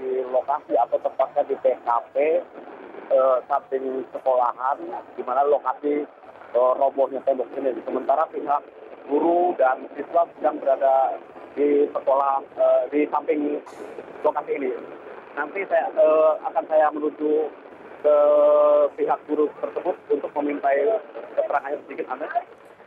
di lokasi atau tepatnya di TKP samping sekolahan, di mana lokasi robohnya tembok ini. Sementara pihak guru dan siswa sedang berada di sekolah di samping lokasi ini. Nanti saya menuju ke pihak guru tersebut untuk memintai keterangannya sedikit, Anda.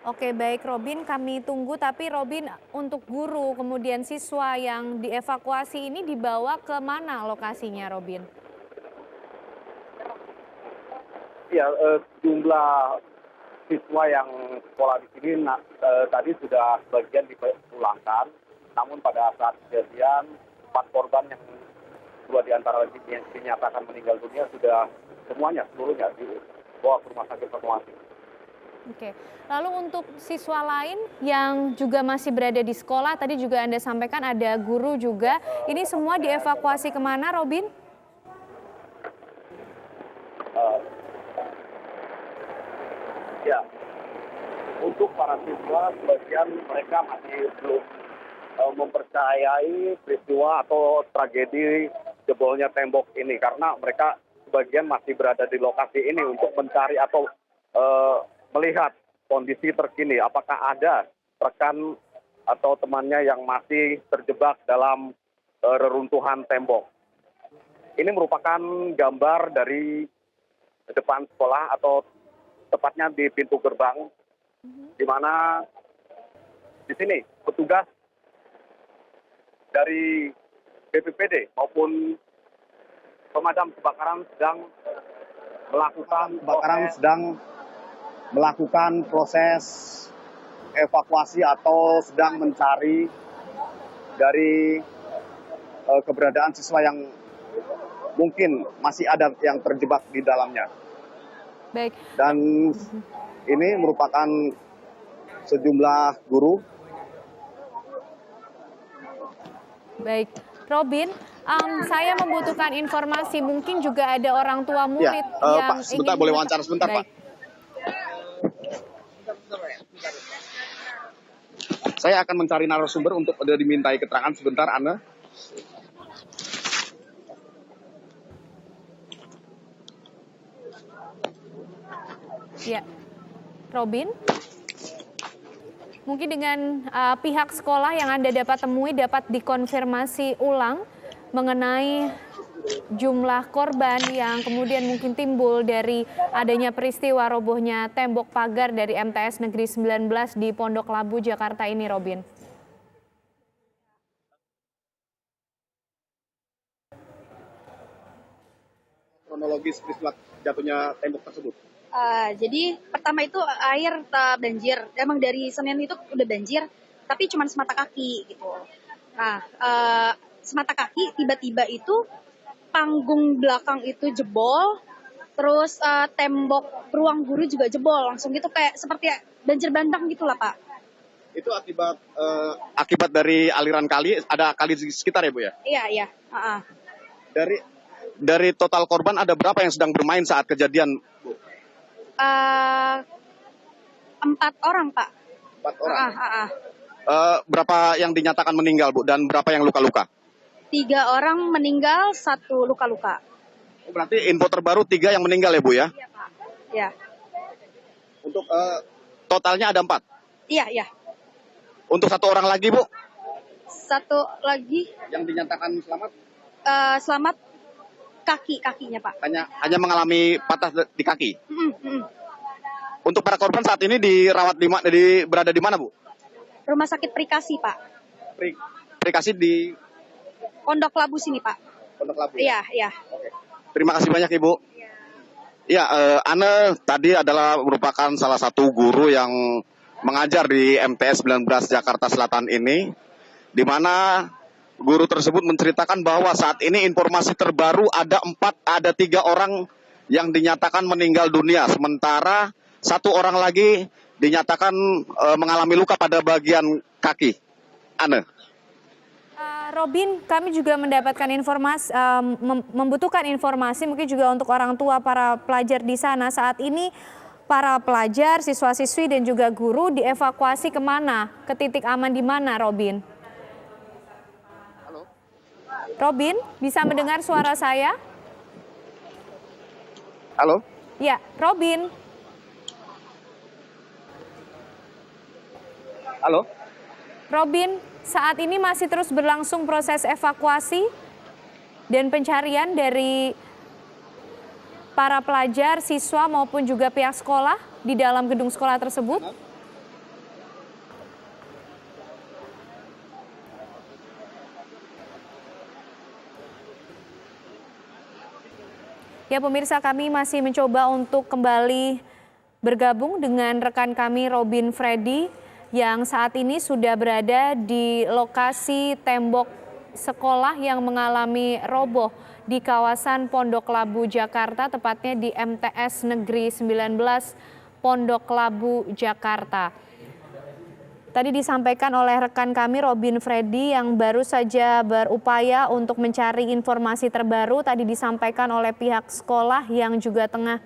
Oke, baik Robin, kami tunggu. Tapi Robin, untuk guru kemudian siswa yang dievakuasi ini dibawa ke mana lokasinya, Robin? Ya, jumlah siswa yang sekolah di sini tadi sudah sebagian dipulangkan. Namun pada saat kejadian, 4 korban yang 2 diantara yang dinyatakan meninggal dunia sudah seluruhnya dibawa ke rumah sakit Fatmawati. Oke, lalu untuk siswa lain yang juga masih berada di sekolah, tadi juga Anda sampaikan ada guru juga. Ini semua dievakuasi kemana, Robin? Ya, untuk para siswa, sebagian mereka masih belum mempercayai peristiwa atau tragedi jebolnya tembok ini, karena mereka sebagian masih berada di lokasi ini untuk mencari atau melihat kondisi terkini, apakah ada rekan atau temannya yang masih terjebak dalam reruntuhan tembok. Ini merupakan gambar dari depan sekolah atau tepatnya di pintu gerbang, di mana di sini petugas dari BPBD maupun pemadam kebakaran sedang melakukan proses evakuasi atau sedang mencari dari keberadaan siswa yang mungkin masih ada yang terjebak di dalamnya. Baik. Dan ini merupakan sejumlah guru. Baik, Robin, saya membutuhkan informasi, mungkin juga ada orang tua murid yang Pak, sebentar, boleh wawancara sebentar, Baik. Pak. Saya akan mencari narasumber untuk dimintai keterangan sebentar, Ana. Ya, Robin, mungkin dengan pihak sekolah yang Anda dapat temui dapat dikonfirmasi ulang mengenai jumlah korban yang kemudian mungkin timbul dari adanya peristiwa robohnya tembok pagar dari MTS Negeri 19 di Pondok Labu, Jakarta ini, Robin. Kronologis peristiwa jatuhnya tembok tersebut. Jadi pertama itu air banjir. Emang dari Senin itu udah banjir, tapi cuma semata kaki gitu. Nah, semata kaki tiba-tiba itu panggung belakang itu jebol, terus tembok ruang guru juga jebol, langsung gitu kayak seperti banjir bandang gitulah, Pak. Itu akibat dari aliran kali, ada kali di sekitar ya, Bu ya? Iya. Dari total korban ada berapa yang sedang bermain saat kejadian, Bu? 4 orang, Pak. 4 orang. Berapa yang dinyatakan meninggal, Bu, dan berapa yang luka-luka? 3 orang meninggal, 1 luka-luka. Oh, berarti info terbaru 3 yang meninggal ya, Bu ya? Iya, Pak. Ya. Untuk totalnya ada 4? Iya. Untuk 1 orang lagi, Bu? 1 lagi. Yang dinyatakan selamat? Selamat kakinya, Pak. Hanya mengalami patah di kaki? Mm. Untuk para korban saat ini berada di mana, Bu? Rumah sakit Prikasi, Pak. Prikasi di Pondok Labu sini, Pak. Pondok Labu. Iya. Oke. Terima kasih banyak, Ibu. Ya, Ana tadi adalah merupakan salah satu guru yang mengajar di MTS 19 Jakarta Selatan ini, di mana guru tersebut menceritakan bahwa saat ini informasi terbaru ada 3 orang yang dinyatakan meninggal dunia, sementara 1 orang lagi dinyatakan mengalami luka pada bagian kaki. Ana. Robin, kami juga mendapatkan informasi, membutuhkan informasi mungkin juga untuk orang tua para pelajar di sana. Saat ini para pelajar, siswa-siswi dan juga guru dievakuasi kemana? Ke titik aman di mana, Robin? Halo. Robin, bisa mendengar suara saya? Halo? Ya, Robin. Halo? Robin, saat ini masih terus berlangsung proses evakuasi dan pencarian dari para pelajar, siswa maupun juga pihak sekolah di dalam gedung sekolah tersebut? Ya pemirsa, kami masih mencoba untuk kembali bergabung dengan rekan kami Robin Freddy yang saat ini sudah berada di lokasi tembok sekolah yang mengalami roboh di kawasan Pondok Labu, Jakarta, tepatnya di MTS Negeri 19 Pondok Labu, Jakarta. Tadi disampaikan oleh rekan kami Robin Freddy yang baru saja berupaya untuk mencari informasi terbaru. Tadi disampaikan oleh pihak sekolah yang juga tengah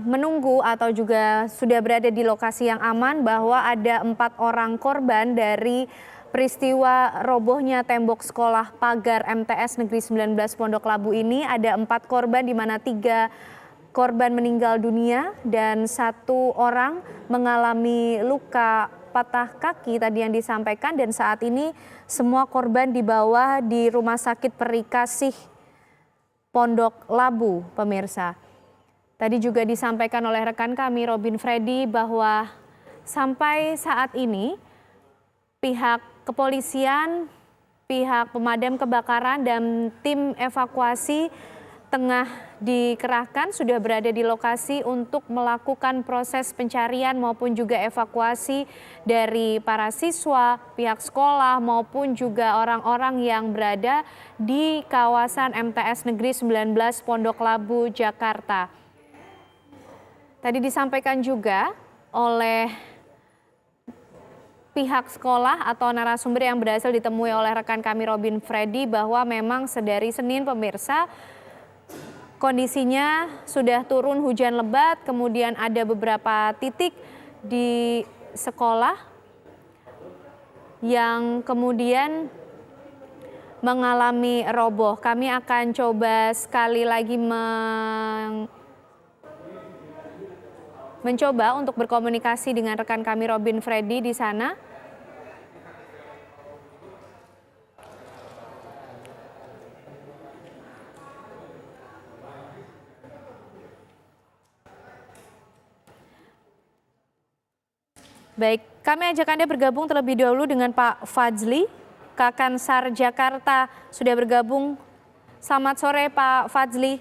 menunggu atau juga sudah berada di lokasi yang aman bahwa ada 4 orang korban dari peristiwa robohnya tembok sekolah pagar MTS Negeri 19 Pondok Labu ini. Ada 4 korban di mana 3 korban meninggal dunia dan 1 orang mengalami luka patah kaki tadi yang disampaikan, dan saat ini semua korban dibawa di Rumah Sakit Peri Kasih Pondok Labu, pemirsa. Tadi juga disampaikan oleh rekan kami Robin Freddy bahwa sampai saat ini pihak kepolisian, pihak pemadam kebakaran dan tim evakuasi tengah dikerahkan, sudah berada di lokasi untuk melakukan proses pencarian maupun juga evakuasi dari para siswa, pihak sekolah maupun juga orang-orang yang berada di kawasan MTS Negeri 19 Pondok Labu, Jakarta. Tadi disampaikan juga oleh pihak sekolah atau narasumber yang berhasil ditemui oleh rekan kami Robin Freddy bahwa memang sedari Senin, pemirsa, kondisinya sudah turun hujan lebat, kemudian ada beberapa titik di sekolah yang kemudian mengalami roboh. Kami akan coba sekali lagi mencoba untuk berkomunikasi dengan rekan kami Robin Freddy di sana. Baik, kami ajak Anda bergabung terlebih dahulu dengan Pak Fadzli, Kakansar Jakarta, sudah bergabung. Selamat sore Pak Fadzli.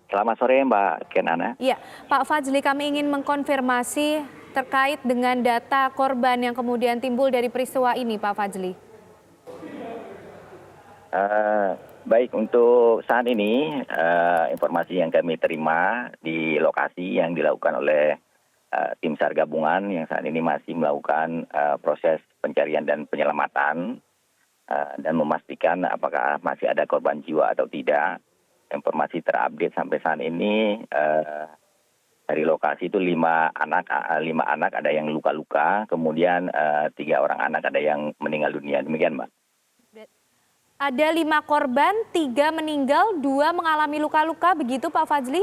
Selamat sore Mbak Kenana. Iya, Pak Fadzli, kami ingin mengkonfirmasi terkait dengan data korban yang kemudian timbul dari peristiwa ini, Pak Fadzli. Baik, untuk saat ini informasi yang kami terima di lokasi yang dilakukan oleh tim SAR gabungan yang saat ini masih melakukan proses pencarian dan penyelamatan dan memastikan apakah masih ada korban jiwa atau tidak. Informasi terupdate sampai saat ini dari lokasi itu 5 anak ada yang luka-luka, kemudian 3 orang anak ada yang meninggal dunia. Demikian, Mbak. Ada 5 korban, 3 meninggal, 2 mengalami luka-luka, begitu Pak Fadzli?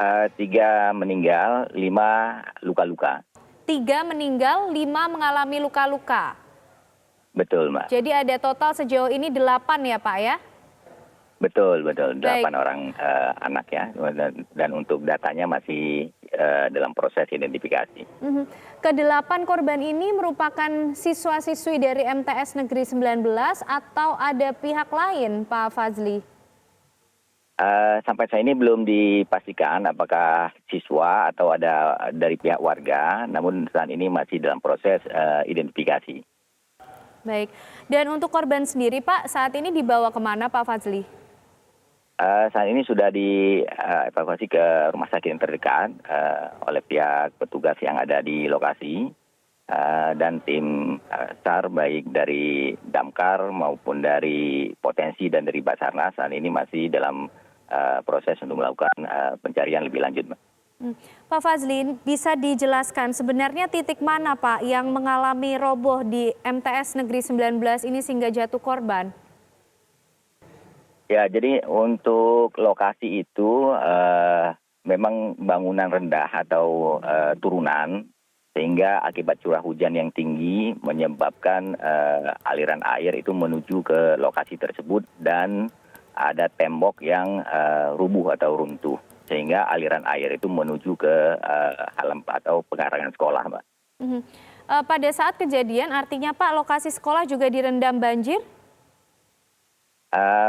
3 meninggal, 5 luka-luka. 3 meninggal, 5 mengalami luka-luka. Betul, Mbak. Jadi ada total sejauh ini 8 ya Pak ya? Betul. 8 orang anak ya. Dan untuk datanya masih dalam proses identifikasi. Ke-8 korban ini merupakan siswa-siswi dari MTS Negeri 19 atau ada pihak lain Pak Fadzli? Sampai saat ini belum dipastikan apakah siswa atau ada dari pihak warga, namun saat ini masih dalam proses identifikasi. Baik, dan untuk korban sendiri Pak, saat ini dibawa kemana Pak Fadzli? Saat ini sudah dievakuasi ke rumah sakit yang terdekat oleh pihak petugas yang ada di lokasi dan tim SAR baik dari Damkar maupun dari Potensi dan dari Basarnas saat ini masih dalam proses untuk melakukan pencarian lebih lanjut, Mbak. Pak Fazli, bisa dijelaskan sebenarnya titik mana Pak yang mengalami roboh di MTS Negeri 19 ini sehingga jatuh korban? Ya, jadi untuk lokasi itu memang bangunan rendah atau turunan, sehingga akibat curah hujan yang tinggi menyebabkan aliran air itu menuju ke lokasi tersebut dan ada tembok yang rubuh atau runtuh, sehingga aliran air itu menuju ke halaman atau pekarangan sekolah, Mbak. Pada saat kejadian artinya Pak lokasi sekolah juga direndam banjir?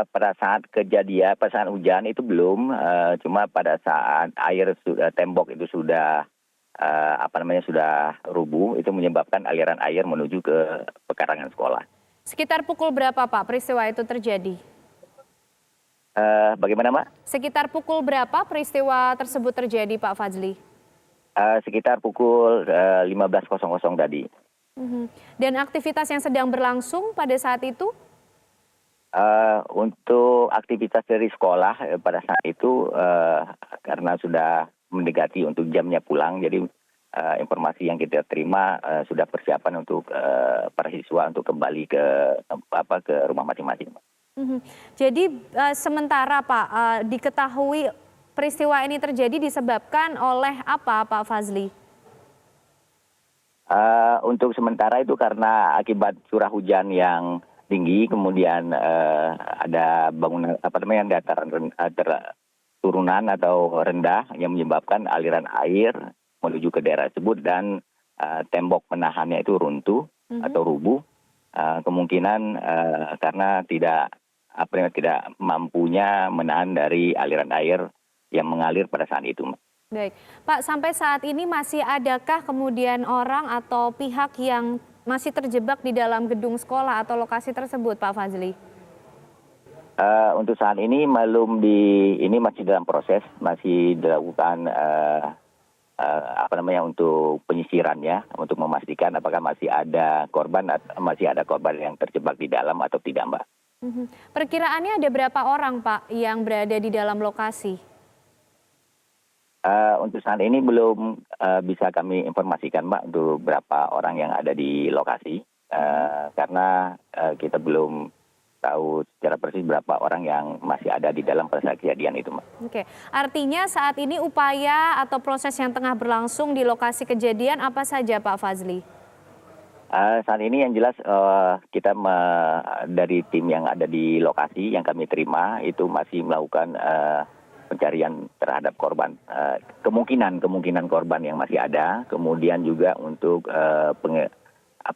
Pada saat kejadian, pada saat hujan itu belum, cuma pada saat tembok itu sudah sudah rubuh, itu menyebabkan aliran air menuju ke pekarangan sekolah. Sekitar pukul berapa Pak peristiwa itu terjadi? Bagaimana, Mbak? Sekitar pukul berapa peristiwa tersebut terjadi Pak Fazli? Sekitar pukul 15.00 tadi. Dan aktivitas yang sedang berlangsung pada saat itu? Untuk aktivitas dari sekolah pada saat itu karena sudah mendekati untuk jamnya pulang, jadi informasi yang kita terima sudah persiapan untuk para siswa untuk kembali ke rumah masing-masing. Jadi sementara Pak diketahui peristiwa ini terjadi disebabkan oleh apa Pak Fazli? Untuk sementara itu karena akibat curah hujan yang tinggi, kemudian ada bangunan dataran turunan atau rendah yang menyebabkan aliran air menuju ke daerah tersebut dan tembok penahannya itu runtuh atau rubuh. Kemungkinan karena tidak mampunya menahan dari aliran air yang mengalir pada saat itu. Baik, Pak, sampai saat ini masih adakah kemudian orang atau pihak yang masih terjebak di dalam gedung sekolah atau lokasi tersebut, Pak Fazli? Untuk saat ini ini masih dalam proses, masih dilakukan untuk penyisirannya untuk memastikan apakah masih ada korban yang terjebak di dalam atau tidak, Mbak. Perkiraannya ada berapa orang, Pak, yang berada di dalam lokasi? Untuk saat ini belum bisa kami informasikan, Mbak, untuk berapa orang yang ada di lokasi, karena kita belum tahu secara persis berapa orang yang masih ada di dalam pada saat kejadian itu, Mbak. Oke, artinya saat ini upaya atau proses yang tengah berlangsung di lokasi kejadian apa saja, Pak Fazli? Saat ini yang jelas kita dari tim yang ada di lokasi yang kami terima itu masih melakukan pencarian terhadap korban, kemungkinan korban yang masih ada, kemudian juga untuk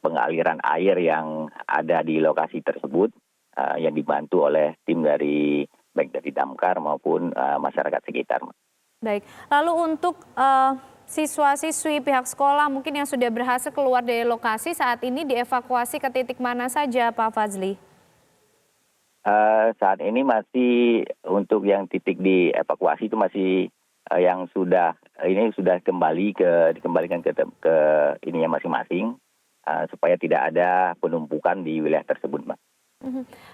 pengaliran air yang ada di lokasi tersebut yang dibantu oleh tim baik dari damkar maupun masyarakat sekitar. Baik, lalu untuk siswa-siswi pihak sekolah mungkin yang sudah berhasil keluar dari lokasi saat ini dievakuasi ke titik mana saja, Pak Fazli? Saat ini masih untuk yang titik dievakuasi itu masih yang sudah dikembalikan ke ininya masing-masing supaya tidak ada penumpukan di wilayah tersebut, Mbak.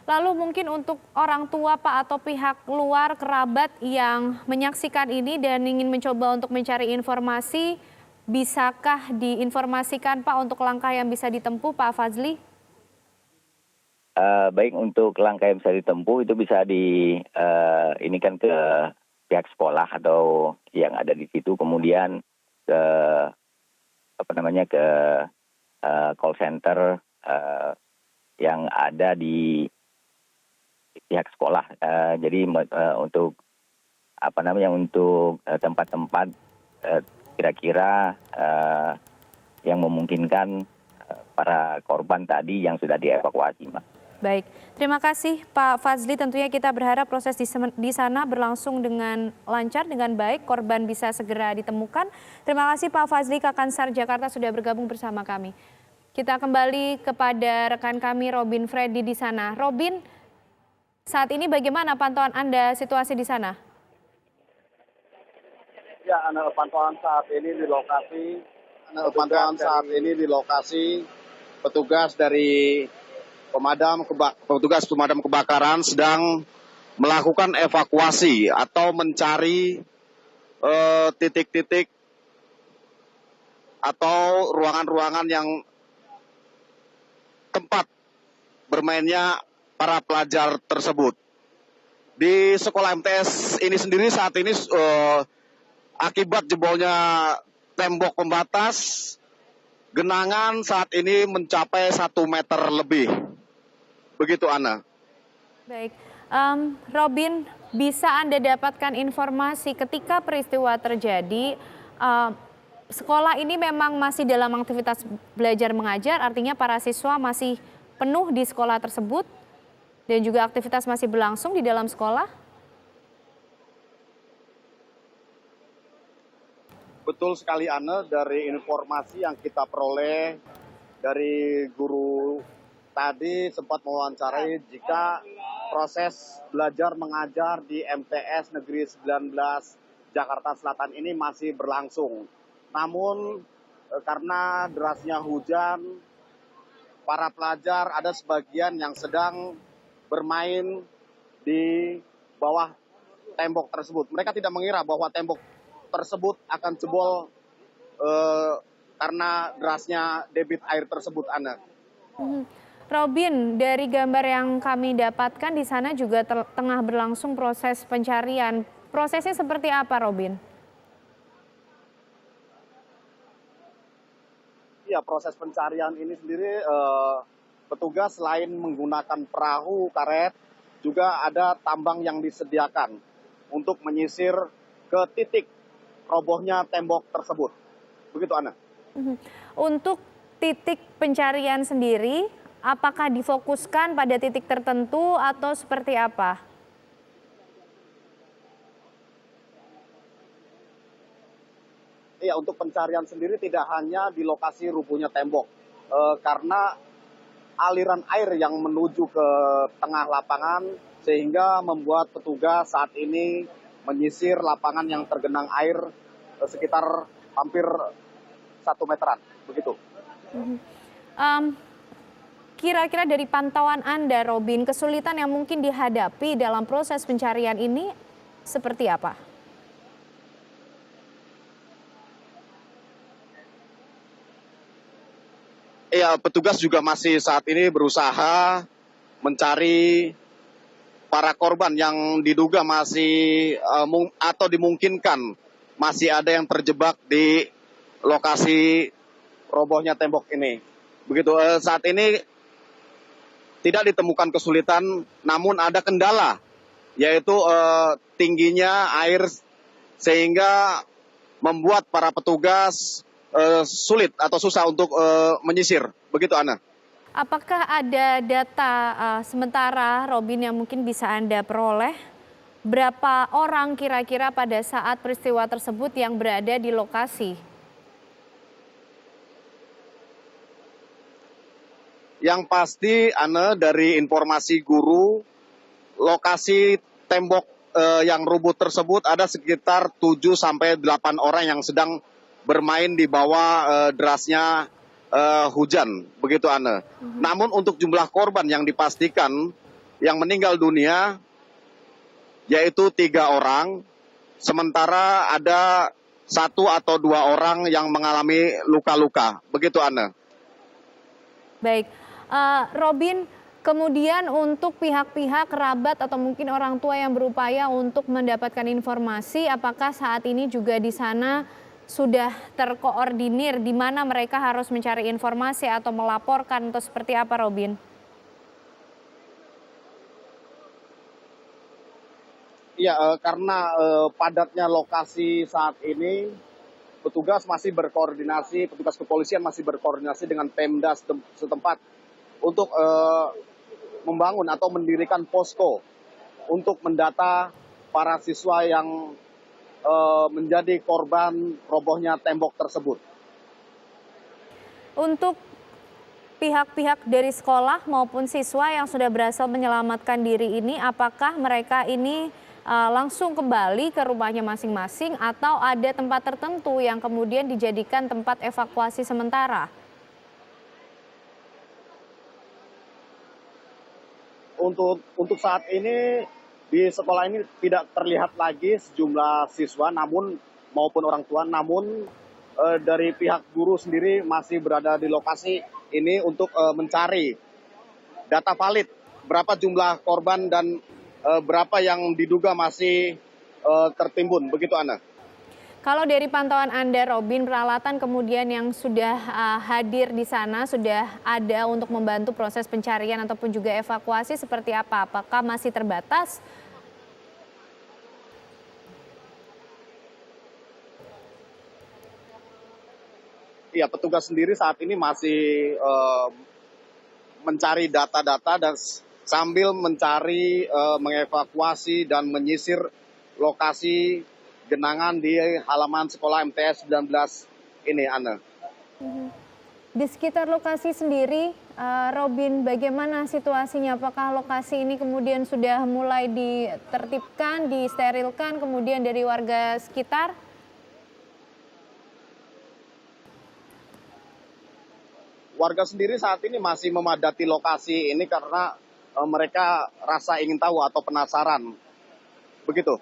Lalu mungkin untuk orang tua Pak atau pihak luar kerabat yang menyaksikan ini dan ingin mencoba untuk mencari informasi, bisakah diinformasikan Pak untuk langkah yang bisa ditempuh, Pak Fazli? Baik, untuk langkah yang bisa ditempuh itu bisa inikan ke pihak sekolah atau yang ada di situ, kemudian ke call center yang ada di pihak sekolah. Jadi untuk tempat-tempat kira-kira yang memungkinkan para korban tadi yang sudah dievakuasi, Mbak. Baik, terima kasih Pak Fazli. Tentunya kita berharap proses di sana berlangsung dengan lancar, dengan baik, korban bisa segera ditemukan. Terima kasih Pak Fazli, Kakansar Jakarta sudah bergabung bersama kami. Kita kembali kepada rekan kami Robin Freddy di sana. Robin, saat ini bagaimana pantauan Anda situasi di sana? Ya, pantauan saat ini di lokasi, petugas dari petugas pemadam kebakaran sedang melakukan evakuasi atau mencari titik-titik atau ruangan-ruangan yang tempat bermainnya para pelajar tersebut. Di sekolah MTS ini sendiri saat ini akibat jebolnya tembok pembatas, genangan saat ini mencapai 1 meter lebih. Begitu, Ana. Baik, Robin, bisa Anda dapatkan informasi ketika peristiwa terjadi, sekolah ini memang masih dalam aktivitas belajar mengajar, artinya para siswa masih penuh di sekolah tersebut dan juga aktivitas masih berlangsung di dalam sekolah? Betul sekali, Ana, dari informasi yang kita peroleh dari guru tadi sempat mewawancarai jika proses belajar mengajar di MTS Negeri 19 Jakarta Selatan ini masih berlangsung. Namun karena derasnya hujan, para pelajar ada sebagian yang sedang bermain di bawah tembok tersebut. Mereka tidak mengira bahwa tembok tersebut akan jebol karena derasnya debit air tersebut, Ana. Robin, dari gambar yang kami dapatkan di sana juga tengah berlangsung proses pencarian. Prosesnya seperti apa, Robin? Ya, proses pencarian ini sendiri petugas selain menggunakan perahu karet, juga ada tambang yang disediakan untuk menyisir ke titik robohnya tembok tersebut. Begitu, Ana. Untuk titik pencarian sendiri, apakah difokuskan pada titik tertentu atau seperti apa? Iya, untuk pencarian sendiri tidak hanya di lokasi rubuhnya tembok, karena aliran air yang menuju ke tengah lapangan sehingga membuat petugas saat ini menyisir lapangan yang tergenang air sekitar hampir 1 meteran, begitu. Kira-kira dari pantauan Anda, Robin, kesulitan yang mungkin dihadapi dalam proses pencarian ini seperti apa? Ya, petugas juga masih saat ini berusaha mencari para korban yang diduga masih atau dimungkinkan masih ada yang terjebak di lokasi robohnya tembok ini. Begitu, saat ini tidak ditemukan kesulitan, namun ada kendala, yaitu tingginya air sehingga membuat para petugas sulit atau susah untuk menyisir. Begitu, Ana. Apakah ada data sementara, Robin, yang mungkin bisa Anda peroleh? Berapa orang kira-kira pada saat peristiwa tersebut yang berada di lokasi? Yang pasti, Ana, dari informasi guru, lokasi tembok yang rubuh tersebut ada sekitar 7-8 orang yang sedang bermain di bawah derasnya hujan, begitu, Ana. Namun untuk jumlah korban yang dipastikan yang meninggal dunia yaitu 3 orang, sementara ada 1 atau 2 orang yang mengalami luka-luka, begitu, Ana. Baik, Robin, kemudian untuk pihak-pihak kerabat atau mungkin orang tua yang berupaya untuk mendapatkan informasi, apakah saat ini juga di sana sudah terkoordinir di mana mereka harus mencari informasi atau melaporkan atau seperti apa, Robin? Iya, karena padatnya lokasi saat ini, petugas masih berkoordinasi, petugas kepolisian masih berkoordinasi dengan Pemda setempat untuk membangun atau mendirikan posko untuk mendata para siswa yang menjadi korban robohnya tembok tersebut. Untuk pihak-pihak dari sekolah maupun siswa yang sudah berhasil menyelamatkan diri ini, apakah mereka ini langsung kembali ke rumahnya masing-masing atau ada tempat tertentu yang kemudian dijadikan tempat evakuasi sementara? Untuk saat ini Di sekolah ini tidak terlihat lagi sejumlah siswa maupun orang tua, namun dari pihak guru sendiri masih berada di lokasi ini untuk mencari data valid berapa jumlah korban dan berapa yang diduga masih tertimbun. Begitu, Ana. Kalau dari pantauan Anda, Robin, peralatan kemudian yang sudah hadir di sana sudah ada untuk membantu proses pencarian ataupun juga evakuasi seperti apa? Apakah masih terbatas? Ya, petugas sendiri saat ini masih mencari data-data dan sambil mencari, mengevakuasi dan menyisir lokasi genangan di halaman sekolah MTS 19 ini, Ana. Di sekitar lokasi sendiri, Robin, bagaimana situasinya? Apakah lokasi ini kemudian sudah mulai ditertibkan, disterilkan, kemudian dari warga sekitar? Warga sendiri saat ini masih memadati lokasi ini karena mereka rasa ingin tahu atau penasaran. Begitu.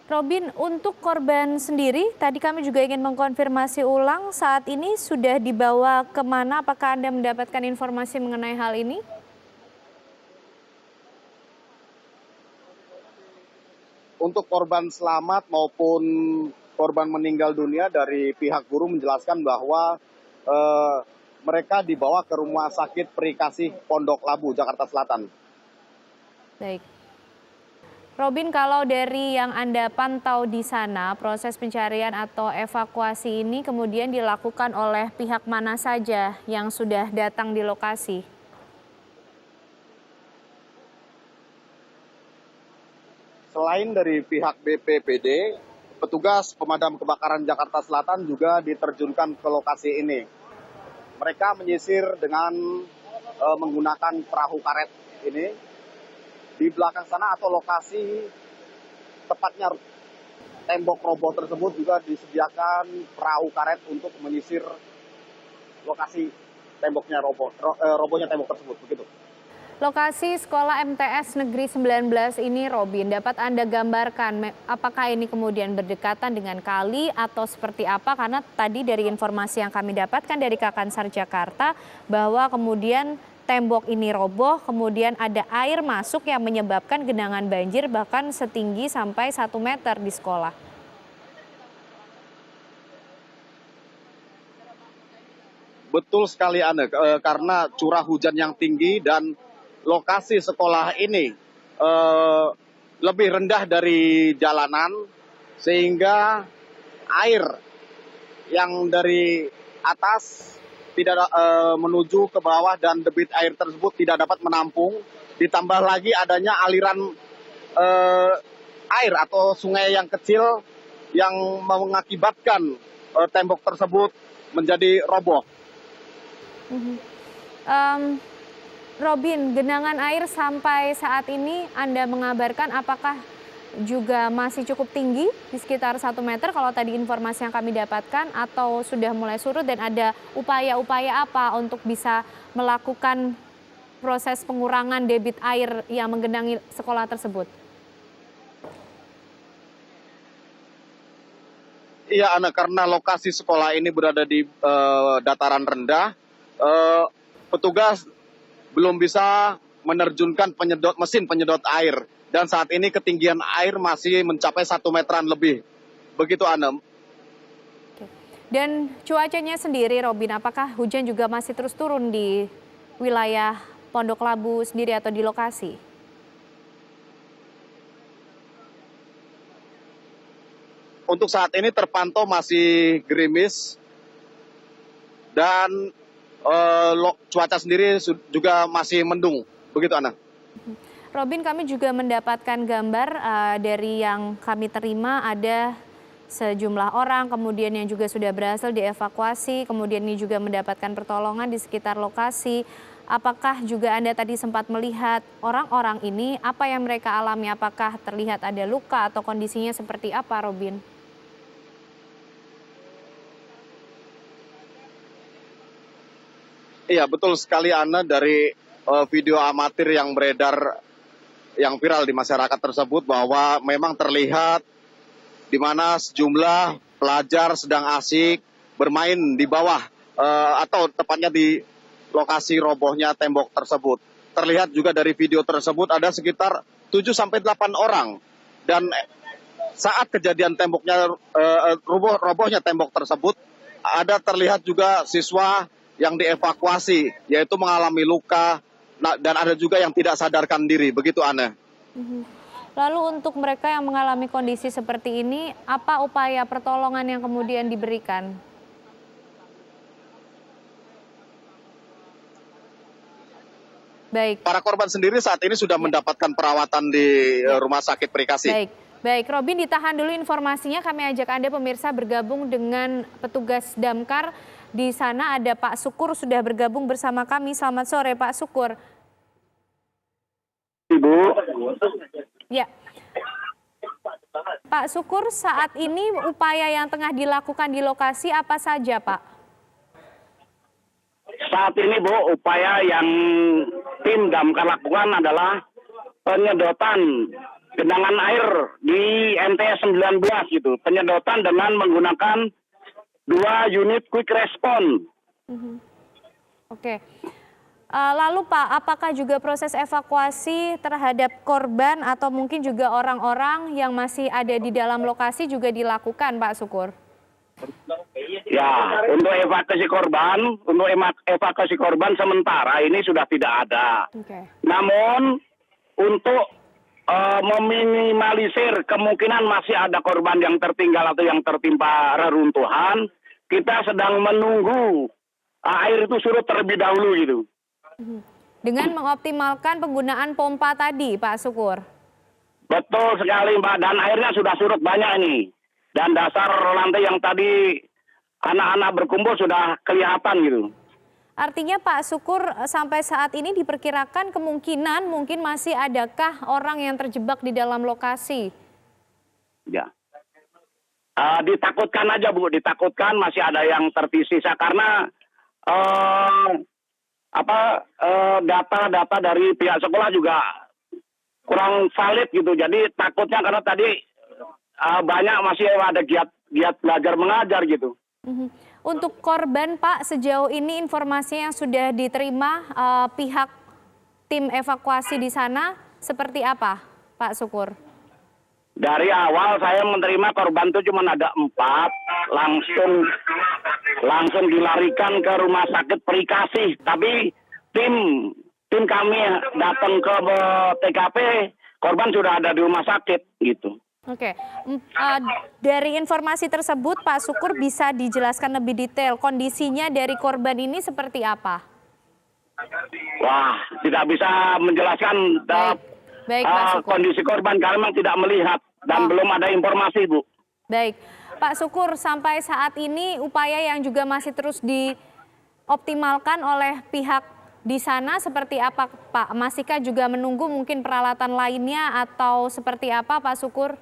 Robin, untuk korban sendiri, tadi kami juga ingin mengkonfirmasi ulang, saat ini sudah dibawa kemana? Apakah Anda mendapatkan informasi mengenai hal ini? Untuk korban selamat maupun korban meninggal dunia, dari pihak guru menjelaskan bahwa mereka dibawa ke Rumah Sakit Perikasih Pondok Labu, Jakarta Selatan. Baik. Robin, kalau dari yang Anda pantau di sana, proses pencarian atau evakuasi ini kemudian dilakukan oleh pihak mana saja yang sudah datang di lokasi? Selain dari pihak BPBD, petugas pemadam kebakaran Jakarta Selatan juga diterjunkan ke lokasi ini. Mereka menyisir dengan menggunakan perahu karet ini. Di belakang sana atau lokasi tepatnya tembok roboh tersebut juga disediakan perahu karet untuk menyisir lokasi temboknya robohnya tembok tersebut. Begitu. Lokasi sekolah MTS Negeri 19 ini, Robin, dapat Anda gambarkan apakah ini kemudian berdekatan dengan kali atau seperti apa? Karena tadi dari informasi yang kami dapatkan dari Kakansar Jakarta bahwa kemudian tembok ini roboh, kemudian ada air masuk yang menyebabkan genangan banjir bahkan setinggi sampai 1 meter di sekolah. Betul sekali, Ana, karena curah hujan yang tinggi dan lokasi sekolah ini lebih rendah dari jalanan, sehingga air yang dari atas tidak menuju ke bawah dan debit air tersebut tidak dapat menampung. Ditambah lagi adanya aliran air atau sungai yang kecil yang mengakibatkan tembok tersebut menjadi roboh. Robin, genangan air sampai saat ini Anda mengabarkan apakah juga masih cukup tinggi di sekitar 1 meter kalau tadi informasi yang kami dapatkan, atau sudah mulai surut dan ada upaya-upaya apa untuk bisa melakukan proses pengurangan debit air yang menggenangi sekolah tersebut? Iya, Ana, karena lokasi sekolah ini berada di dataran rendah, petugas belum bisa menerjunkan mesin penyedot air. Dan saat ini ketinggian air masih mencapai 1 meteran lebih. Begitu, Ana. Dan cuacanya sendiri, Robin, apakah hujan juga masih terus turun di wilayah Pondok Labu sendiri atau di lokasi? Untuk saat ini terpantau masih gerimis dan cuaca sendiri juga masih mendung. Begitu, Ana. Robin, kami juga mendapatkan gambar dari yang kami terima, ada sejumlah orang kemudian yang juga sudah berhasil dievakuasi, kemudian ini juga mendapatkan pertolongan di sekitar lokasi. Apakah juga Anda tadi sempat melihat orang-orang ini, apa yang mereka alami, apakah terlihat ada luka atau kondisinya seperti apa, Robin? Iya, betul sekali, Ana. Dari video amatir yang beredar yang viral di masyarakat tersebut bahwa memang terlihat di mana sejumlah pelajar sedang asik bermain di bawah atau tepatnya di lokasi robohnya tembok tersebut. Terlihat juga dari video tersebut ada sekitar 7-8 orang, dan saat kejadian robohnya tembok tersebut ada terlihat juga siswa yang dievakuasi, yaitu mengalami luka, dan ada juga yang tidak sadarkan diri. Begitu, Anne. Lalu untuk mereka yang mengalami kondisi seperti ini, apa upaya pertolongan yang kemudian diberikan? Baik. Para korban sendiri saat ini sudah mendapatkan perawatan di Rumah Sakit Perikasi. Baik, Robin, ditahan dulu informasinya. Kami ajak Anda pemirsa bergabung dengan petugas damkar. Di sana ada Pak Sukur sudah bergabung bersama kami. Selamat sore Pak Sukur. Ibu. Ya. Pak Sukur, saat ini upaya yang tengah dilakukan di lokasi apa saja, Pak? Saat ini, Bu, upaya yang tim damkar lakukan adalah penyedotan genangan air di MTS 19 gitu. Penyedotan dengan menggunakan 2 unit quick response. Oke. Lalu Pak, apakah juga proses evakuasi terhadap korban atau mungkin juga orang-orang yang masih ada di dalam lokasi juga dilakukan, Pak Sukur? Ya, untuk evakuasi korban sementara ini sudah tidak ada. Okay. Namun untuk meminimalisir kemungkinan masih ada korban yang tertinggal atau yang tertimpa reruntuhan, kita sedang menunggu air itu surut terlebih dahulu gitu. Dengan mengoptimalkan penggunaan pompa tadi, Pak Sukur. Betul sekali, Mbak. Dan airnya sudah surut banyak ini. Dan dasar lantai yang tadi anak-anak berkumpul sudah kelihatan gitu. Artinya Pak Sukur, sampai saat ini diperkirakan kemungkinan mungkin masih adakah orang yang terjebak di dalam lokasi? Ya. Ditakutkan aja, Bu. Ditakutkan masih ada yang tersisa karena data-data dari pihak sekolah juga kurang valid gitu. Jadi takutnya karena tadi banyak masih ada giat belajar mengajar gitu. Untuk korban, Pak, sejauh ini informasi yang sudah diterima pihak tim evakuasi di sana seperti apa, Pak Sukur? Dari awal saya menerima korban itu cuma ada 4, langsung dilarikan ke Rumah Sakit Perikasi. Tapi tim kami datang ke TKP, korban sudah ada di rumah sakit gitu. Oke, dari informasi tersebut Pak Sukur bisa dijelaskan lebih detail kondisinya dari korban ini seperti apa? Wah, tidak bisa menjelaskan Baik, Pak Sukur. Kondisi korban karena memang tidak melihat dan belum ada informasi, Bu. Baik, Pak Sukur, sampai saat ini upaya yang juga masih terus dioptimalkan oleh pihak di sana seperti apa, Pak? Masihkah juga menunggu mungkin peralatan lainnya atau seperti apa, Pak Sukur?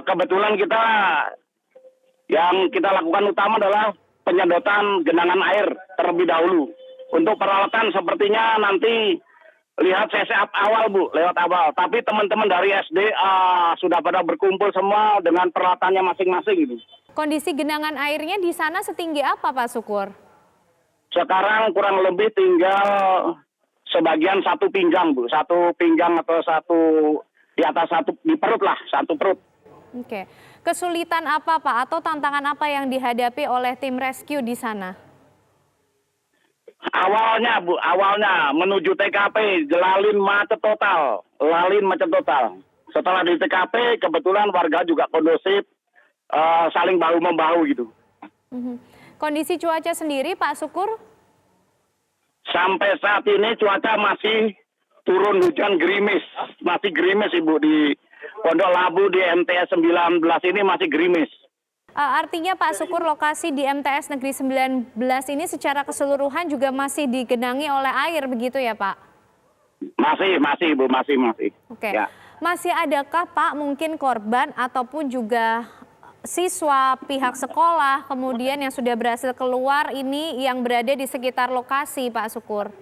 Kebetulan yang kita lakukan utama adalah penyedotan genangan air terlebih dahulu. Untuk peralatan sepertinya nanti lihat setup awal, Bu, lewat awal. Tapi teman-teman dari SD sudah pada berkumpul semua dengan peralatannya masing-masing gitu. Kondisi genangan airnya di sana setinggi apa, Pak Sukur? Sekarang kurang lebih tinggal sebagian 1 pinggang, Bu. 1 pinggang atau di atas 1 di perut lah, 1 perut. Oke. Kesulitan apa, Pak, atau tantangan apa yang dihadapi oleh tim rescue di sana? Awalnya, Bu, menuju TKP, lalin macet total. Setelah di TKP, kebetulan warga juga kondusif, saling bahu-membahu gitu. Kondisi cuaca sendiri, Pak Sukur? Sampai saat ini cuaca masih turun hujan gerimis. Masih gerimis, Ibu, di Pondok Labu di MTS 19 ini masih gerimis. Artinya Pak Sukur, lokasi di MTS Negeri 19 ini secara keseluruhan juga masih digenangi oleh air begitu ya, Pak? Masih, Bu, masih. Oke. Ya. Masih adakah, Pak, mungkin korban ataupun juga siswa pihak sekolah kemudian yang sudah berhasil keluar ini yang berada di sekitar lokasi, Pak Sukur?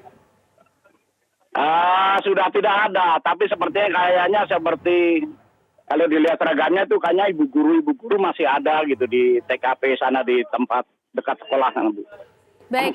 Sudah tidak ada, tapi kayaknya seperti kalau dilihat seragamnya tuh kayaknya ibu guru masih ada gitu di TKP sana di tempat dekat sekolah, Bu. Baik,